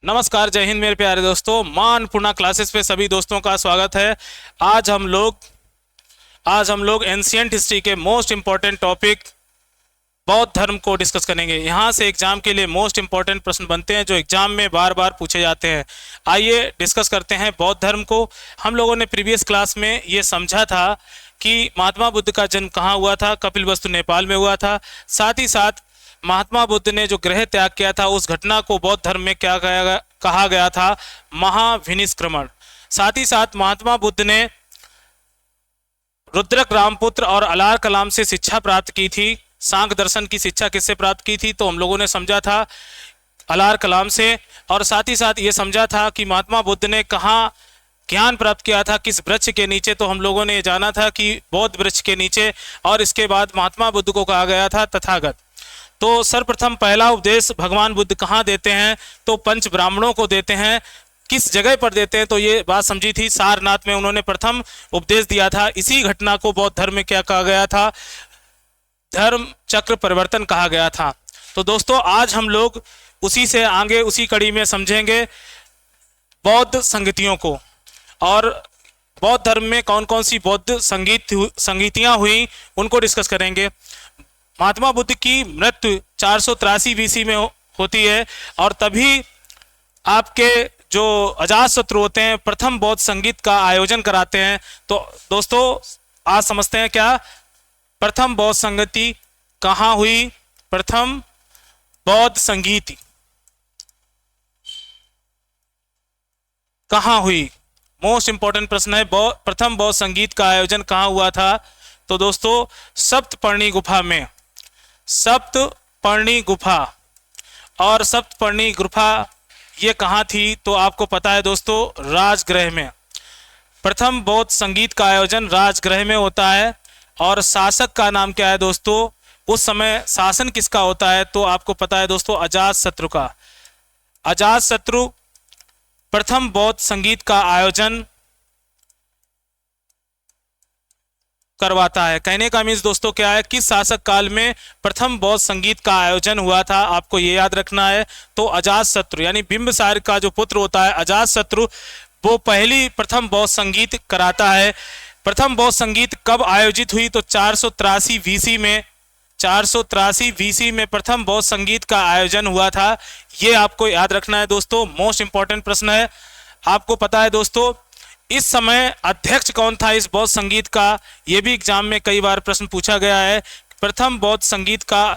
नमस्कार, जय हिंद मेरे प्यारे दोस्तों। मां अन्नपूर्णा क्लासेस पे सभी दोस्तों का स्वागत है। आज हम लोग एंशिएंट हिस्ट्री के मोस्ट इंपॉर्टेंट टॉपिक बौद्ध धर्म को डिस्कस करेंगे। यहाँ से एग्जाम के लिए मोस्ट इंपॉर्टेंट प्रश्न बनते हैं जो एग्जाम में बार बार पूछे जाते हैं। आइए डिस्कस करते हैं बौद्ध धर्म को। हम लोगों ने प्रीवियस क्लास में ये समझा था कि महात्मा बुद्ध का जन्म कहाँ हुआ था। कपिलवस्तु नेपाल में हुआ था। साथ ही साथ महात्मा बुद्ध ने जो ग्रह त्याग किया था उस घटना को बौद्ध धर्म में क्या कहा गया था, महाविनिष्क्रमण। साथ ही साथ महात्मा बुद्ध ने रुद्रक रामपुत्र और अलार कलाम से शिक्षा प्राप्त की थी। सांख्य दर्शन की शिक्षा किससे प्राप्त की थी, तो हम लोगों ने समझा था अलार कलाम से। और साथ ही साथ ये समझा था कि महात्मा बुद्ध ने कहाँ ज्ञान प्राप्त किया था, किस वृक्ष के नीचे, तो हम लोगों ने ये जाना था कि बौद्ध वृक्ष के नीचे। और इसके बाद महात्मा बुद्ध को कहा गया था तथागत। तो सर्वप्रथम पहला उपदेश भगवान बुद्ध कहाँ देते हैं, तो पंच ब्राह्मणों को देते हैं। किस जगह पर देते हैं, तो ये बात समझी थी, सारनाथ में उन्होंने प्रथम उपदेश दिया था। इसी घटना को बौद्ध धर्म में क्या कहा गया था, धर्म चक्र परिवर्तन कहा गया था। तो दोस्तों आज हम लोग उसी से आगे उसी कड़ी में समझेंगे बौद्ध संगतियों को, और बौद्ध धर्म में कौन कौन सी बौद्ध संगीतियां हुई उनको डिस्कस करेंगे। महात्मा बुद्ध की मृत्यु 483 बीसी में होती है, और तभी आपके जो अजातशत्रु होते हैं प्रथम बौद्ध संगीत का आयोजन कराते हैं। तो दोस्तों आज समझते हैं क्या प्रथम बौद्ध संगति कहाँ हुई, प्रथम बौद्ध संगीत कहाँ हुई। मोस्ट इंपॉर्टेंट प्रश्न है, प्रथम बौद्ध संगीत का आयोजन कहाँ हुआ था। तो दोस्तों सप्तपर्णी गुफा में, सप्तपर्णी गुफा। और सप्तपर्णी गुफा ये कहाँ थी, तो आपको पता है दोस्तों राजगृह में। प्रथम बौद्ध संगीत का आयोजन राजगृह में होता है। और शासक का नाम क्या है दोस्तों, उस समय शासन किसका होता है, तो आपको पता है दोस्तों अजातशत्रु का। अजातशत्रु प्रथम बौद्ध संगीत का आयोजन करवाता है। कहने का मीन्स दोस्तों क्या है, किस शासक काल में प्रथम बौद्ध संगीत का आयोजन हुआ था, आपको ये याद रखना है। तो अजातशत्रु यानी बिंबिसार का जो पुत्र होता है अजातशत्रु, वो पहली प्रथम बौद्ध संगीत कराता है। प्रथम बौद्ध संगीत कब आयोजित हुई, तो 483 बीसी में, 483 बीसी में प्रथम बौद्ध संगीत का आयोजन हुआ था। ये आपको याद रखना है दोस्तों, मोस्ट इंपॉर्टेंट प्रश्न है। आपको पता है दोस्तों इस समय अध्यक्ष कौन था इस बौद्ध संगीत का, ये भी एग्जाम में कई बार प्रश्न पूछा गया है। प्रथम बौद्ध संगीत का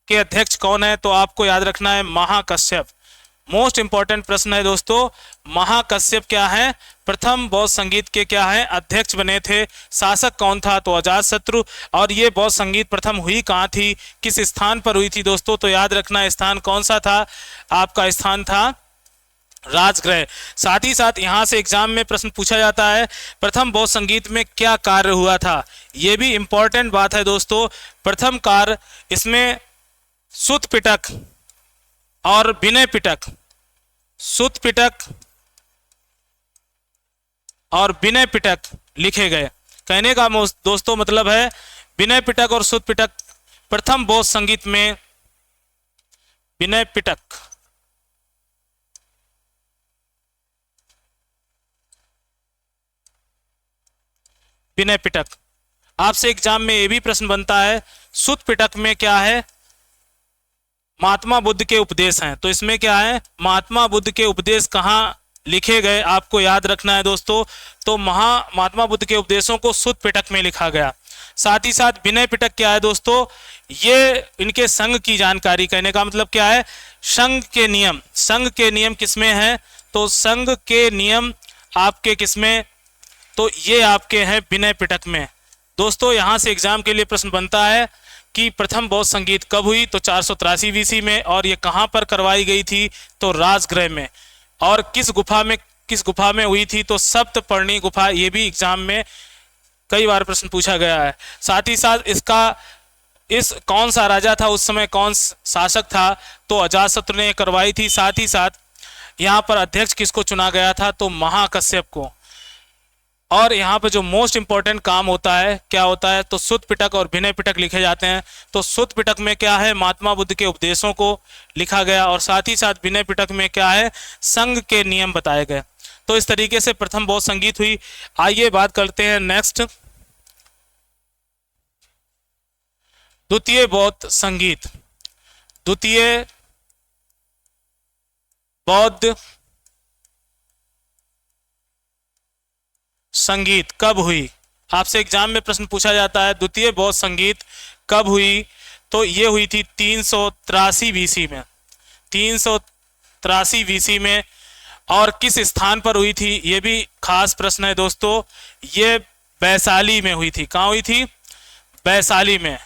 के अध्यक्ष कौन है, तो आपको याद रखना है महाकश्यप। मोस्ट इंपॉर्टेंट प्रश्न है दोस्तों, महाकश्यप क्या है, प्रथम बौद्ध संगीत के क्या है अध्यक्ष बने थे। शासक कौन था, तो अजातशत्रु। और ये बौद्ध संगीत प्रथम हुई कहाँ थी, किस स्थान पर हुई थी दोस्तों, तो याद रखना स्थान कौन सा था, आपका स्थान था राजगृह। साथ ही साथ यहाँ से एग्जाम में प्रश्न पूछा जाता है प्रथम बौद्ध संगीत में क्या कार्य हुआ था, ये भी इंपॉर्टेंट बात है दोस्तों। प्रथम कार्य इसमें सुत पिटक और विनय पिटक, सुत पिटक और विनय पिटक लिखे गए। कहने का दोस्तों मतलब है विनय पिटक और सुत पिटक प्रथम बौद्ध संगीत में, विनय पिटक विनय पिटक। आपसे एग्जाम में ये भी प्रश्न बनता है सुत पिटक में क्या है, महात्मा बुद्ध के उपदेश हैं। तो इसमें क्या है, महात्मा बुद्ध के उपदेश कहाँ लिखे गए, आपको याद रखना है दोस्तों। तो महात्मा बुद्ध के उपदेशों को सुत पिटक में लिखा गया। साथ ही साथ विनय पिटक क्या है दोस्तों, ये इनके संघ की जानकारी। कहने का मतलब क्या है, संघ के नियम, संघ के नियम किसमें है, तो संघ के नियम आपके किसमें, तो ये आपके हैं विनय पिटक में। दोस्तों यहाँ से एग्जाम के लिए प्रश्न बनता है कि प्रथम बौद्ध संगीत कब हुई, तो 483 बीसी में। और ये कहाँ पर करवाई गई थी, तो राजगृह में। और किस गुफा में हुई थी, तो सप्तपर्णी गुफा। ये भी एग्जाम में कई बार प्रश्न पूछा गया है। साथ ही साथ इस कौन सा राजा था उस समय, कौन शासक था, तो अजातशत्रु ने करवाई थी। साथ ही साथ यहाँ पर अध्यक्ष किसको चुना गया था, तो महाकश्यप को। और यहाँ पे जो मोस्ट इंपॉर्टेंट काम होता है क्या होता है, तो सुत्त पिटक और विनय पिटक लिखे जाते हैं। तो सुत्त पिटक में क्या है, महात्मा बुद्ध के उपदेशों को लिखा गया, और साथ ही साथ विनय पिटक में क्या है, संघ के नियम बताए गए। तो इस तरीके से प्रथम बौद्ध संगीत हुई। आइए बात करते हैं नेक्स्ट, द्वितीय बौद्ध संगीत। द्वितीय बौद्ध संगीत कब हुई? आपसे एग्जाम में प्रश्न पूछा जाता है द्वितीय बौद्ध संगीत कब हुई, तो ये हुई थी 383 बीसी में। 383 बीसी में। और किस स्थान पर हुई थी, ये भी खास प्रश्न है दोस्तों। ये वैशाली में हुई थी। कहाँ हुई थी? वैशाली में।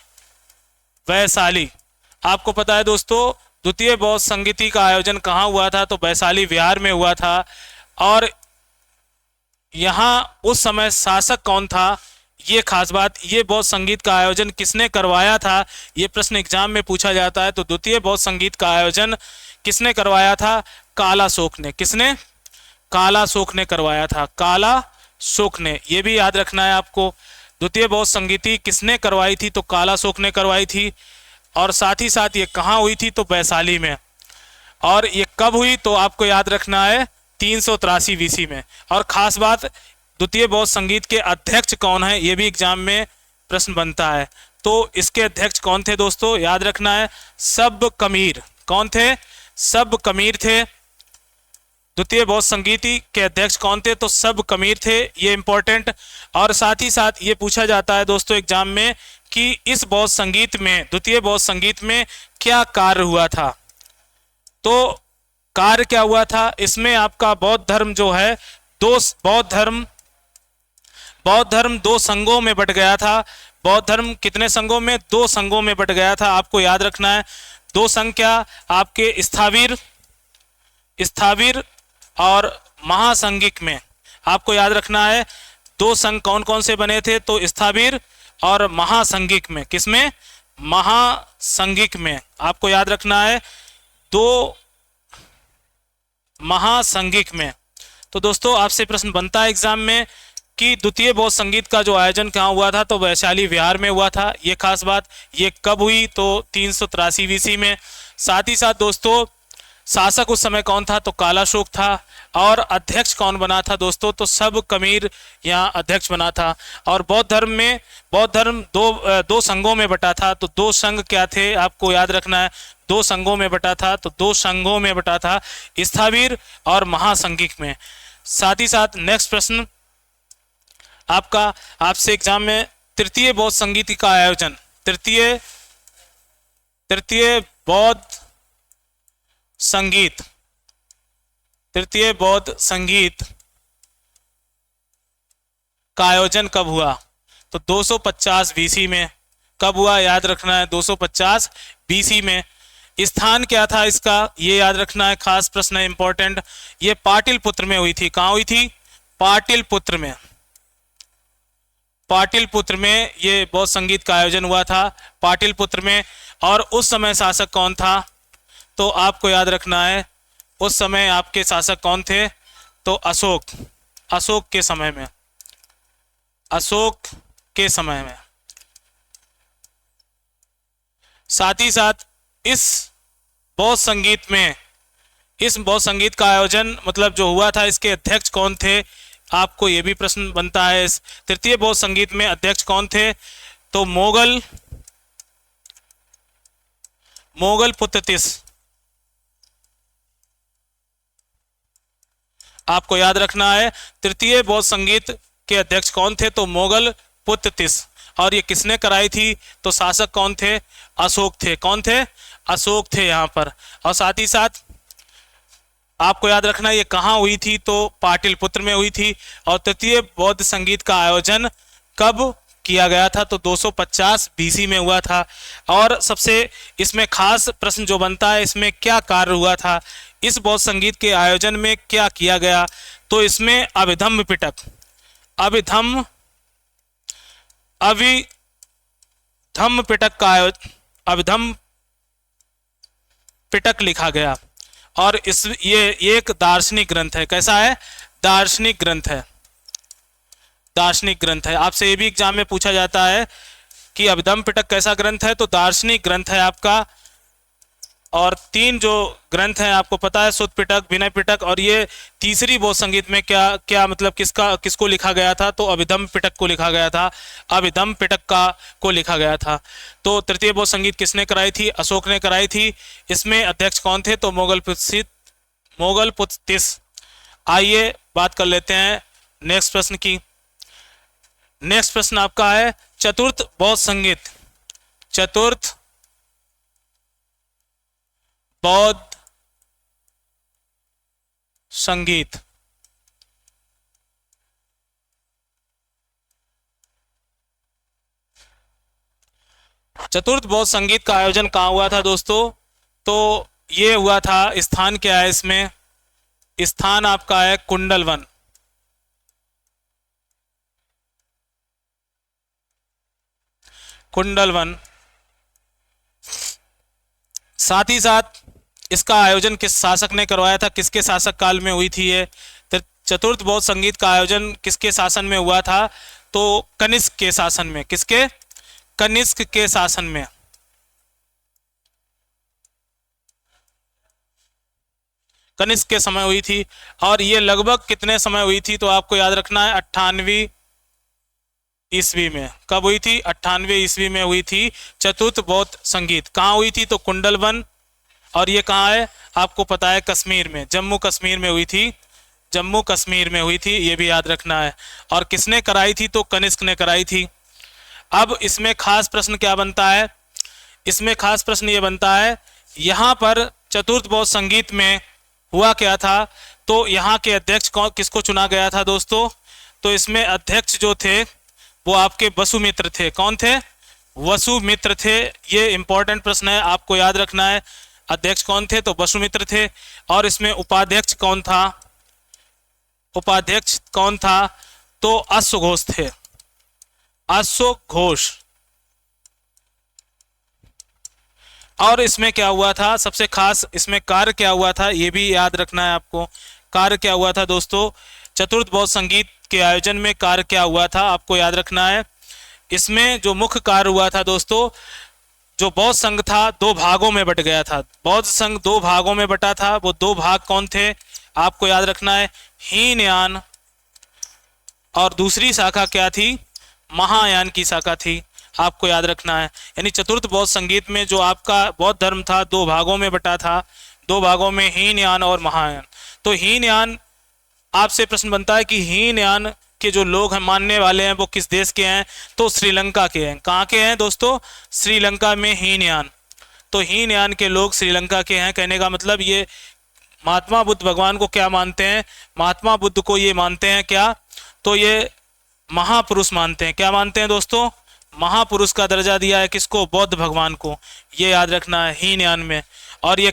वैशाली, आपको पता है दोस्तों द्वितीय बौद्ध संगीति का आयोजन कहाँ हुआ था, तो वैशाली विहार में हुआ था। और यहाँ उस समय शासक कौन था, ये खास बात, ये बौद्ध संगीत का आयोजन किसने करवाया था, ये प्रश्न एग्जाम में पूछा जाता है। तो द्वितीय बौद्ध संगीत का आयोजन किसने करवाया था? कालाशोक ने। किसने? कालाशोक ने करवाया था। कालाशोक ने, ये भी याद रखना है आपको। द्वितीय बौद्ध संगीति किसने करवाई थी, तो कालाशोक ने करवाई थी। और साथ ही साथ ये कहाँ हुई थी, तो वैशाली में। और ये कब हुई, तो आपको याद रखना है 383 बीसी में। और खास बात, द्वितीय बौद्ध संगीत के अध्यक्ष कौन है, ये भी एग्जाम में प्रश्न बनता है। तो इसके अध्यक्ष कौन थे दोस्तों, याद रखना है सब कमीर। कौन थे? सब कमीर थे। द्वितीय बौद्ध संगीति के अध्यक्ष कौन थे, तो सब कमीर थे। ये इंपॉर्टेंट। और साथ ही साथ ये पूछा जाता है दोस्तों एग्जाम में कि इस बौद्ध संगीत में, द्वितीय बौद्ध संगीत में क्या कार्य हुआ था। तो कार्य क्या हुआ था, इसमें आपका बौद्ध धर्म जो है, बौद्ध धर्म दो संघों में बट गया था। बौद्ध धर्म कितने संघों में? 2 संघों में बट गया था। आपको याद रखना है 2 संघ क्या, आपके स्थाविर और महासंघिक में। आपको याद रखना है 2 संघ कौन कौन से बने थे, तो स्थाविर और महासंघिक में। किसमें? महासंघिक में। आपको याद रखना है 2 महासंघिक में। तो दोस्तों आपसे प्रश्न बनता है एग्जाम में कि द्वितीय बौद्ध संगीत का जो आयोजन कहाँ हुआ था, तो वैशाली विहार में हुआ था। ये खास बात, ये कब हुई, तो 383 बीसी में। साथ ही साथ दोस्तों शासक उस समय कौन था, तो कालाशोक था। और अध्यक्ष कौन बना था दोस्तों, तो सब कमीर यहाँ अध्यक्ष बना था। और बौद्ध धर्म दो संघों में बटा था। तो 2 संघ क्या थे, आपको याद रखना है 2 संघों में बटा था। तो 2 संघों में बटा था, स्थाविर और महासंघिक में। साथ ही साथ नेक्स्ट प्रश्न आपका, आपसे एग्जाम में तृतीय बौद्ध संगीत का आयोजन, तृतीय बौद्ध संगीत, तृतीय बौद्ध संगीत का आयोजन कब हुआ, तो 250 बीसी में। कब हुआ, याद रखना है 250 बीसी में। स्थान क्या था इसका, ये याद रखना है, खास प्रश्न है, इंपॉर्टेंट। ये पाटलिपुत्र में हुई थी। कहाँ हुई थी? पाटलिपुत्र में। पाटलिपुत्र में ये बौद्ध संगीत का आयोजन हुआ था, पाटलिपुत्र में। और उस समय शासक कौन था, तो आपको याद रखना है उस समय आपके शासक कौन थे, तो अशोक के समय में। अशोक के समय में। साथ ही साथ इस बौद्ध संगीत का आयोजन मतलब जो हुआ था, इसके अध्यक्ष कौन थे, आपको ये भी प्रश्न बनता है। इस तृतीय बौद्ध संगीत में अध्यक्ष कौन थे, तो मोगल पुत्रतिस। आपको याद रखना है तृतीय बौद्ध संगीत के अध्यक्ष कौन थे, तो मोगल पुत्रतिस। और ये किसने कराई थी, तो शासक कौन थे, अशोक थे। कौन थे, अशोक थे यहाँ पर। और साथ ही साथ आपको याद रखना ये कहाँ हुई थी, तो पाटलिपुत्र में हुई थी। और तृतीय बौद्ध संगीत का आयोजन कब किया गया था, तो 250 बीसी में हुआ था। और सबसे इसमें खास प्रश्न जो बनता है, इसमें क्या कार्य हुआ था, इस बौद्ध संगीत के आयोजन में क्या किया गया, तो इसमें अभिधम्म पिटक लिखा गया। और ये एक दार्शनिक ग्रंथ है। कैसा है, दार्शनिक ग्रंथ है। दार्शनिक ग्रंथ है। आपसे ये भी एग्जाम में पूछा जाता है कि अभिधम्म पिटक कैसा ग्रंथ है, तो दार्शनिक ग्रंथ है आपका। और 3 जो ग्रंथ हैं आपको पता है, सुत्त पिटक, विनय पिटक, और ये तीसरी बोध संगीत में क्या मतलब किसको लिखा गया था, तो अभिधम्म पिटक को लिखा गया था, अभिधम्म पिटक को लिखा गया था। तो तृतीय बोध संगीत किसने कराई थी, अशोक ने कराई थी। इसमें अध्यक्ष कौन थे, तो मोगल पुत्तिस। आइए बात कर लेते हैं नेक्स्ट प्रश्न की। नेक्स्ट प्रश्न आपका है चतुर्थ बौद्ध संगीत। चतुर्थ बौद्ध संगीत। चतुर्थ बौद्ध संगीत का आयोजन कहाँ हुआ था दोस्तों, तो ये हुआ था, स्थान क्या है इसमें, स्थान आपका है कुंडलवन। कुंडलवन। साथ ही साथ इसका आयोजन किस शासक ने करवाया था, किसके शासक काल में हुई थी ये चतुर्थ बौद्ध संगीत का आयोजन किसके शासन में हुआ था, तो कनिष्क के शासन में। किसके, कनिष्क के शासन में। कनिष्क के समय हुई थी। और ये लगभग कितने समय हुई थी, तो आपको याद रखना है 98 ईस्वी में। कब हुई थी, 98 ईस्वी में हुई थी चतुर्थ बौद्ध संगीत। कहाँ हुई थी, तो कुंडलवन। और ये कहाँ है, आपको पता है कश्मीर में, जम्मू कश्मीर में हुई थी, जम्मू कश्मीर में हुई थी, ये भी याद रखना है। और किसने कराई थी, तो कनिष्क ने कराई थी। अब इसमें खास प्रश्न क्या बनता है, इसमें खास प्रश्न ये बनता है, यहाँ पर चतुर्थ बौद्ध संगीत में हुआ क्या था, तो यहाँ के अध्यक्ष किसको चुना गया था दोस्तों, तो इसमें अध्यक्ष जो थे वो आपके वसुमित्र थे। कौन थे, वसुमित्र थे। ये इंपॉर्टेंट प्रश्न है, आपको याद रखना है। अध्यक्ष कौन थे, तो वसुमित्र थे। और इसमें उपाध्यक्ष कौन था, उपाध्यक्ष कौन था, तो अश्वघोष थे, अश्वघोष। और इसमें क्या हुआ था, सबसे खास इसमें कार्य क्या हुआ था, ये भी याद रखना है आपको। कार्य क्या हुआ था दोस्तों, चतुर्थ बौद्ध संगीत के आयोजन में कार्य क्या हुआ था, आपको याद रखना है। इसमें जो मुख्य कार्य हुआ था दोस्तों, जो बौद्ध संघ था 2 भागों में बट गया था। बौद्ध संघ 2 भागों में बटा था। वो 2 भाग कौन थे, आपको याद रखना है, हीनयान, और दूसरी शाखा क्या थी, महायान की शाखा थी, आपको याद रखना है। यानी चतुर्थ बौद्ध संगीत में जो आपका बौद्ध धर्म था 2 भागों में बटा था, 2 भागों में हीनयान और महायान। तो हीनयान, आपसे प्रश्न बनता है कि हीनयान के जो लोग हैं मानने वाले हैं वो किस देश के हैं, तो श्रीलंका के हैं। कहाँ के हैं दोस्तों, श्रीलंका में हीनयान। तो हीनयान के लोग श्रीलंका के हैं। कहने का मतलब ये महात्मा बुद्ध भगवान को क्या मानते हैं, महात्मा बुद्ध को ये मानते हैं क्या, तो ये महापुरुष मानते हैं। क्या मानते हैं दोस्तों, महापुरुष का दर्जा दिया है किसको, बौद्ध भगवान को। ये याद रखना है हीनयान में। और ये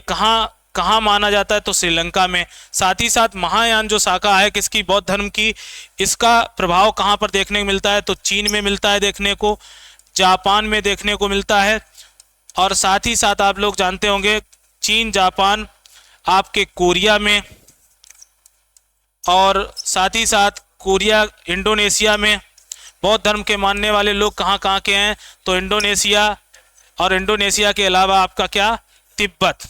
कहाँ माना जाता है, तो श्रीलंका में। साथ ही साथ महायान जो शाखा है किसकी, बौद्ध धर्म की, इसका प्रभाव कहाँ पर देखने को मिलता है, तो चीन में मिलता है देखने को, जापान में देखने को मिलता है। और साथ ही साथ आप लोग जानते होंगे चीन, जापान, आपके कोरिया में, और साथ ही साथ कोरिया, इंडोनेशिया में बौद्ध धर्म के मानने वाले लोग कहाँ के हैं, तो इंडोनेशिया, और इंडोनेशिया के अलावा आपका क्या, तिब्बत।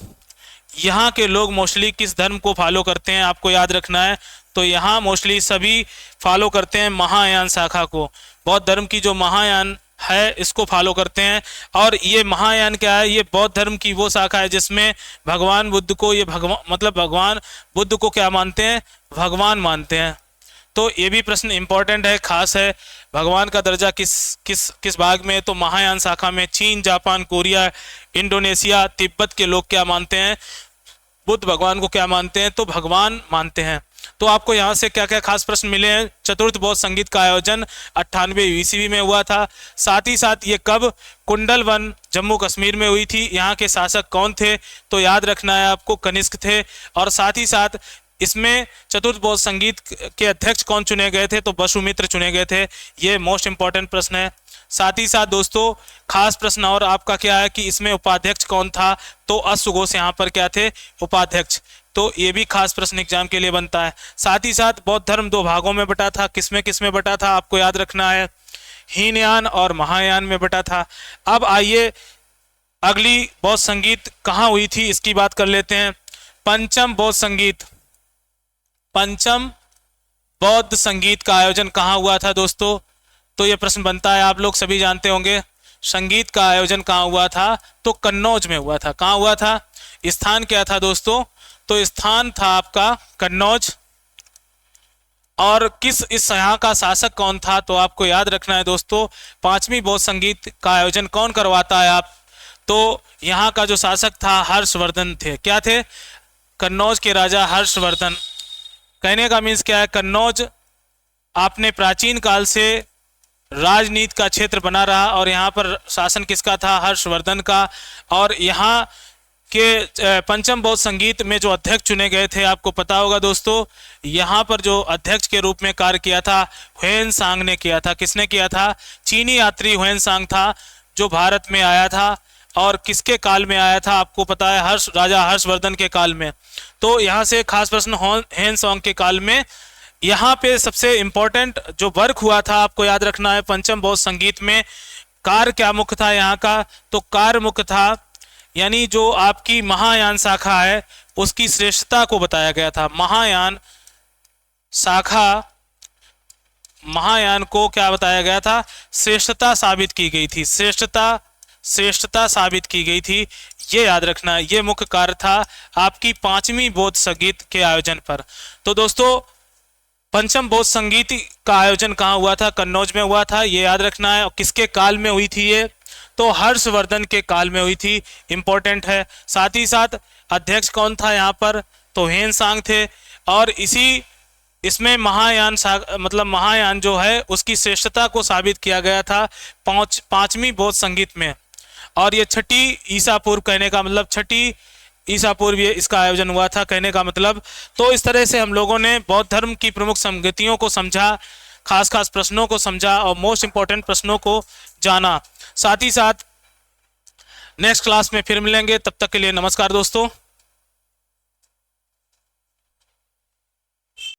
यहाँ के लोग मोस्टली किस धर्म को फॉलो करते हैं, आपको याद रखना है। तो यहाँ मोस्टली सभी फॉलो करते हैं महायान शाखा को। बौद्ध धर्म की जो महायान है इसको फॉलो करते हैं। और ये महायान क्या है, ये बौद्ध धर्म की वो शाखा है जिसमें भगवान बुद्ध को, ये भगवान बुद्ध को क्या मानते हैं, भगवान मानते हैं। तो ये भी प्रश्न इंपॉर्टेंट है, खास है। भगवान का दर्जा किस भाग में है, तो महायान शाखा में। चीन, जापान, कोरिया, इंडोनेशिया, तिब्बत के लोग क्या मानते हैं, बुद्ध भगवान को क्या मानते हैं, तो भगवान मानते हैं। तो आपको यहाँ से क्या क्या खास प्रश्न मिले हैं। चतुर्थ बौद्ध संगीत का आयोजन 98 ईस्वी में हुआ था। साथ ही साथ ये कब, कुंडलवन, जम्मू कश्मीर में हुई थी। यहाँ के शासक कौन थे, तो याद रखना है आपको, कनिष्क थे। और साथ ही साथ इसमें चतुर्थ बौद्ध संगीत के अध्यक्ष कौन चुने गए थे, तो वसुमित्र चुने गए थे। ये मोस्ट इंपॉर्टेंट प्रश्न है। साथ ही साथ दोस्तों खास प्रश्न और आपका क्या है कि इसमें उपाध्यक्ष कौन था, तो अश्वघोष यहाँ पर क्या थे, उपाध्यक्ष। तो ये भी खास प्रश्न एग्जाम के लिए बनता है। साथ ही साथ बौद्ध धर्म 2 भागों में बटा था, किसमें बटा था आपको याद रखना है, हीनयान और महायान में बटा था। अब आइए अगली बौद्ध संगीत कहाँ हुई थी इसकी बात कर लेते हैं। पंचम बौद्ध संगीत, पंचम बौद्ध संगीत का आयोजन कहाँ हुआ था दोस्तों? तो ये प्रश्न बनता है, आप लोग सभी जानते होंगे संगीत का आयोजन कहाँ हुआ था? तो कन्नौज में हुआ था। कहाँ हुआ था? स्थान क्या था दोस्तों? तो स्थान था आपका कन्नौज। और इस यहाँ का शासक कौन था? तो आपको याद रखना है दोस्तों, 5वीं बौद्ध संगीत का आयोजन कौन करवाता है आप? तो यहाँ का जो शासक था हर्षवर्धन थे। क्या थे? कन्नौज के राजा हर्षवर्धन। कहने का मीन्स क्या है, कन्नौज आपने प्राचीन काल से राजनीति का क्षेत्र बना रहा और यहाँ पर शासन किसका था? हर्षवर्धन का। और यहाँ के पंचम बौद्ध संगीत में जो अध्यक्ष चुने गए थे आपको पता होगा दोस्तों, यहाँ पर जो अध्यक्ष के रूप में कार्य किया था ह्वेनसांग ने किया था। किसने किया था? चीनी यात्री ह्वेनसांग था जो भारत में आया था। और किसके काल में आया था आपको पता है? राजा हर्षवर्धन के काल में। तो यहाँ से खास प्रश्न ह्वेनसांग के काल में। यहाँ पे सबसे इंपॉर्टेंट जो वर्क हुआ था आपको याद रखना है पंचम बौद्ध संगीत में, कार्य क्या मुख्य था यहाँ का? तो कार्य मुख्य था, यानी जो आपकी महायान शाखा है उसकी श्रेष्ठता को बताया गया था। महायान शाखा, महायान को क्या बताया गया था? श्रेष्ठता साबित की गई थी। श्रेष्ठता साबित की गई थी, ये याद रखना। ये मुख्य कार्य था आपकी 5वीं बौद्ध संगीत के आयोजन पर। तो दोस्तों पंचम बौद्ध संगीत का आयोजन कहाँ हुआ था? कन्नौज में हुआ था, ये याद रखना है। और किसके काल में हुई थी ये? तो हर्षवर्धन के काल में हुई थी, इंपॉर्टेंट है। साथ ही साथ अध्यक्ष कौन था यहाँ पर? तो ह्वेनसांग थे। और इसमें महायान मतलब महायान जो है उसकी श्रेष्ठता को साबित किया गया था 5वीं बौद्ध संगीत में। और ये 6ठी ईसा पूर्व, कहने का मतलब 6ठी ईसा पूर्व ये इसका आयोजन हुआ था, कहने का मतलब। तो इस तरह से हम लोगों ने बौद्ध धर्म की प्रमुख संगतियों को समझा, खास प्रश्नों को समझा और मोस्ट इंपॉर्टेंट प्रश्नों को जाना। साथ ही साथ नेक्स्ट क्लास में फिर मिलेंगे, तब तक के लिए नमस्कार दोस्तों।